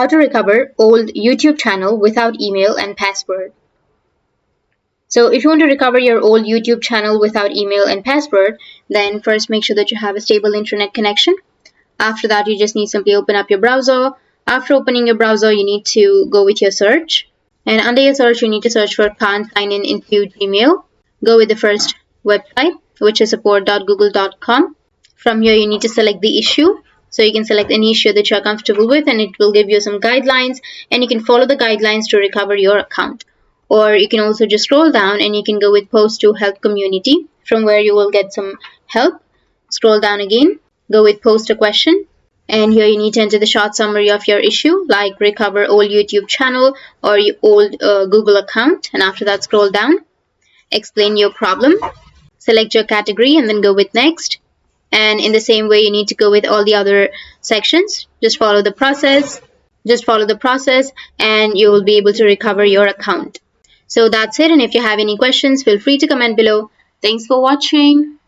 how to recover old YouTube channel without email and password. So if you want to recover your old YouTube channel without email and password, then first make sure that you have a stable internet connection. After that, you just need to simply open up your browser. After opening your browser, you need to go with your search. And under your search, you need to search for can't sign in into Gmail. Go with the first website, which is support.google.com. From here, you need to select the issue. So you can select any issue that you're comfortable with, and it will give you some guidelines, and you can follow the guidelines to recover your account. Or you can also just scroll down and you can go with post to help community, from where you will get some help. Scroll down again, go with post a question, and here you need to enter the short summary of your issue, like recover old YouTube channel or your old Google account. And after that, scroll down, explain your problem, select your category, and then go with next. And in the same way, you need to go with all the other sections. Just follow the process. And you will be able to recover your account. So that's it. And if you have any questions, feel free to comment below. Thanks for watching.